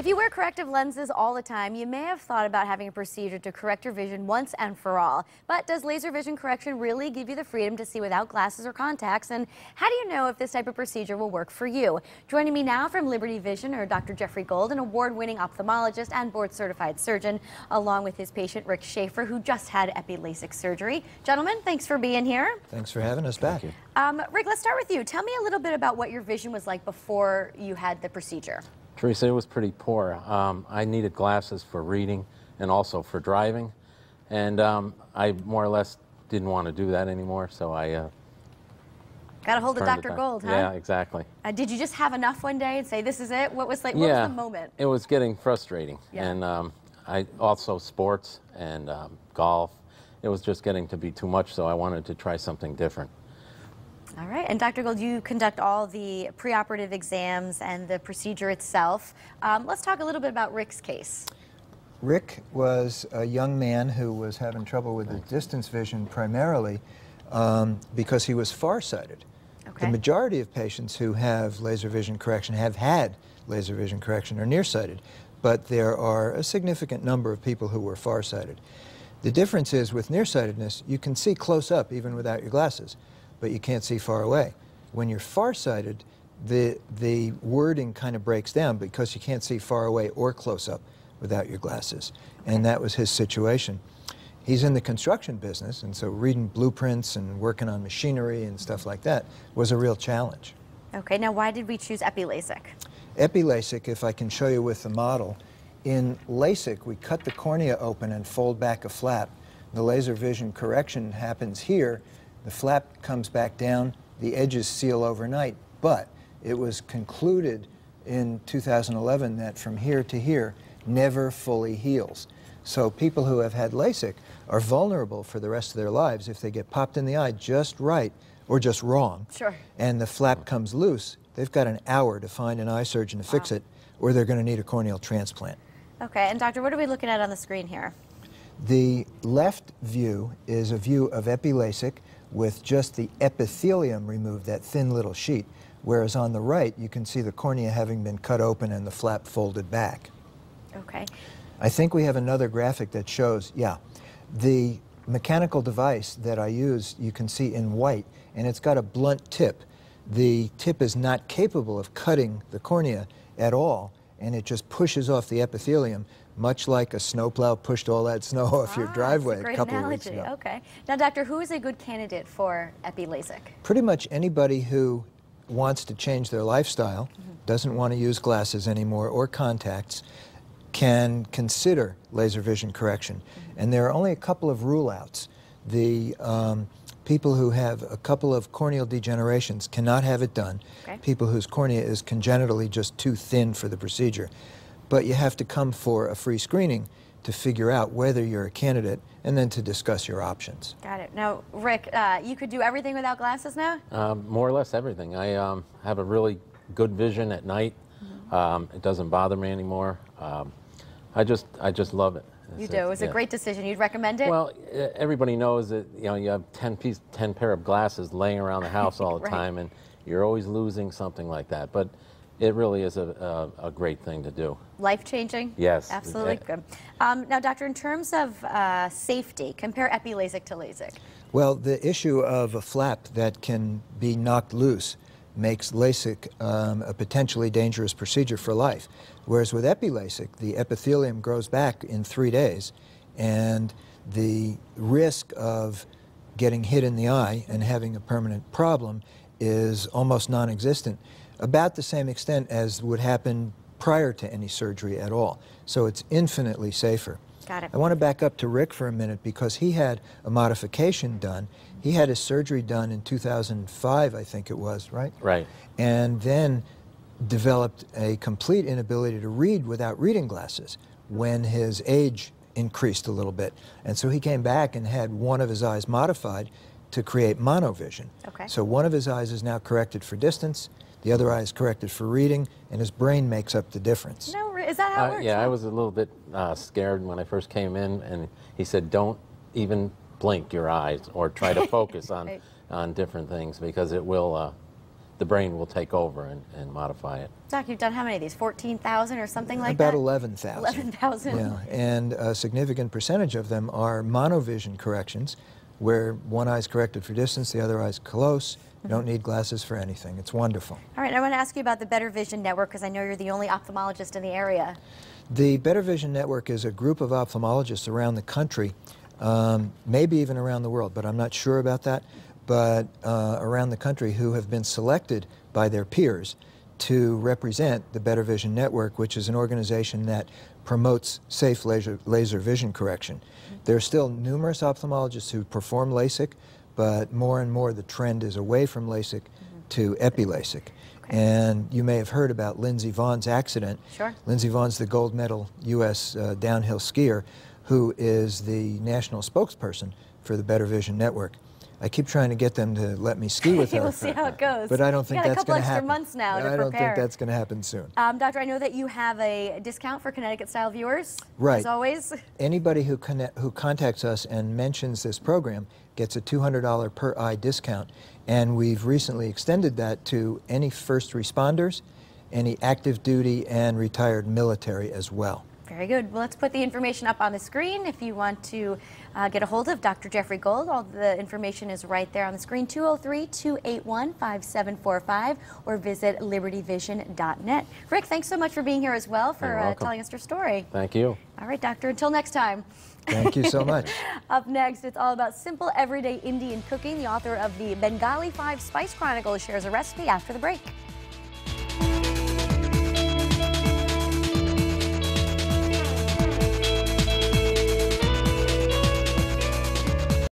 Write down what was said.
you wear corrective lenses all the time, you may have thought about having a procedure to correct your vision once and for all. But does laser vision correction really give you the freedom to see without glasses or contacts? And how do you know if this type of procedure will work for you? Joining me now from Liberty Vision are Dr. Jeffrey Gold, an award-winning ophthalmologist and board-certified surgeon, along with his patient Rick Schaefer, who just had epi-LASIK surgery. Gentlemen, thanks for being here. Thanks for having us back. Rick, let's start with you. Tell me a little bit about what your vision was like before you had the procedure. Teresa, it was pretty poor. I needed glasses for reading and also for driving, and I more or less didn't want to do that anymore, so I got a hold of Dr. Gold, huh? Yeah, exactly. Did you just have enough one day and say, this is it? What was the moment? It was getting frustrating, and I also sports and golf. It was just getting to be too much, so I wanted to try something different. All right, and Dr. Gold, you conduct all the preoperative exams and the procedure itself. Let's talk a little bit about Rick's case. Rick was a young man who was having trouble with his distance vision primarily because he was farsighted. Okay. The majority of patients who have laser vision correction have had laser vision correction or nearsighted, but there are a significant number of people who were farsighted. The difference is with nearsightedness, you can see close up even without your glasses, but you can't see far away. When you're farsighted, the wording kind of breaks down because you can't see far away or close up without your glasses. And that was his situation. He's in the construction business, and so reading blueprints and working on machinery and stuff like that was a real challenge. Okay, now why did we choose epi-LASIK? Epi-LASIK, if I can show you with the model, in LASIK we cut the cornea open and fold back a flap. The laser vision correction happens here. The flap comes back down, the edges seal overnight, but it was concluded in 2011 that from here to here never fully heals. So people who have had LASIK are vulnerable for the rest of their lives if they get popped in the eye just right or just wrong. Sure. And the flap comes loose. They've got an hour to find an eye surgeon to fix it, or they're going to need a corneal transplant. Okay, and doctor, what are we looking at on the screen here? The left view is a view of epi-LASIK with just the epithelium removed, that thin little sheet, whereas on the right you can see the cornea having been cut open and the flap folded back. Okay. I think we have another graphic that shows, the mechanical device that I use you can see in white, and it's got a blunt tip. The tip is not capable of cutting the cornea at all, and it just pushes off the epithelium, much like a snowplow pushed all that snow off your driveway a couple of weeks ago. Okay. Now, doctor, who is a good candidate for epi-LASIK? Pretty much anybody who wants to change their lifestyle, doesn't want to use glasses anymore or contacts, can consider laser vision correction. And there are only a couple of rule-outs. The people who have a couple of corneal degenerations cannot have it done. Okay. People whose cornea is congenitally just too thin for the procedure. But you have to come for a free screening to figure out whether you're a candidate and then to discuss your options. Got it. Now, Rick, you could do everything without glasses now? More or less everything. I have a really good vision at night. It doesn't bother me anymore. I just love it. You do. It was a great decision. You'd recommend it? Well, everybody knows that you have 10 pair of glasses laying around the house all the Right. time, and you're always losing something like that. But it really is a great thing to do. Life-changing? Yes. Absolutely. Good. Now, doctor, in terms of safety, compare epi-LASIK to LASIK. Well, the issue of a flap that can be knocked loose makes LASIK a potentially dangerous procedure for life. Whereas with epi-LASIK, the epithelium grows back in 3 days, and the risk of getting hit in the eye and having a permanent problem is almost non-existent, about the same extent as would happen prior to any surgery at all. So it's infinitely safer. Got it. I want to back up to Rick for a minute because he had a modification done. He had his surgery done in 2005, I think it was, right? Right. And then developed a complete inability to read without reading glasses when his age increased a little bit. And so he came back and had one of his eyes modified to create monovision. Okay. So one of his eyes is now corrected for distance, the other eye is corrected for reading, and his brain makes up the difference. No, is that how it works? Yeah, I was a little bit scared when I first came in, and he said, don't even blink your eyes or try to focus on different things because it will the brain will take over and modify it. Doc, you've done how many of these? 14,000 or something like About that? 11,000. 11,000. Yeah, and a significant percentage of them are monovision corrections, where one eye's corrected for distance, the other eye's close. You don't need glasses for anything. It's wonderful. All right, I want to ask you about the Better Vision Network because I know you're the only ophthalmologist in the area. The Better Vision Network is a group of ophthalmologists around the country, maybe even around the world, but I'm not sure about that, but around the country who have been selected by their peers to represent the Better Vision Network, which is an organization that promotes safe laser vision correction. There are still numerous ophthalmologists who perform LASIK, but more and more the trend is away from LASIK to epi-LASIK. And you may have heard about Lindsey Vohn's accident. Sure. Lindsey Vohn's the gold medal U.S. Downhill skier who is the national spokesperson for the Better Vision Network. I keep trying to get them to let me ski with her. We'll see how it goes. But I don't think that's going to happen. You got a couple extra months now to prepare. I don't think that's going to happen soon. Doctor, I know that you have a discount for Connecticut-style viewers, right. as always. Anybody who contacts us and mentions this program gets a $200 per eye discount. And we've recently extended that to any first responders, any active duty and retired military as well. Very good. Well, let's put the information up on the screen if you want to get a hold of Dr. Jeffrey Gold. All the information is right there on the screen, 203-281-5745, or visit libertyvision.net. Rick, thanks so much for being here as well, for telling us your story. Thank you. All right, Doctor, until next time. Thank you so much. Up next, it's all about simple, everyday Indian cooking. The author of the Bengali 5 Spice Chronicles shares a recipe after the break.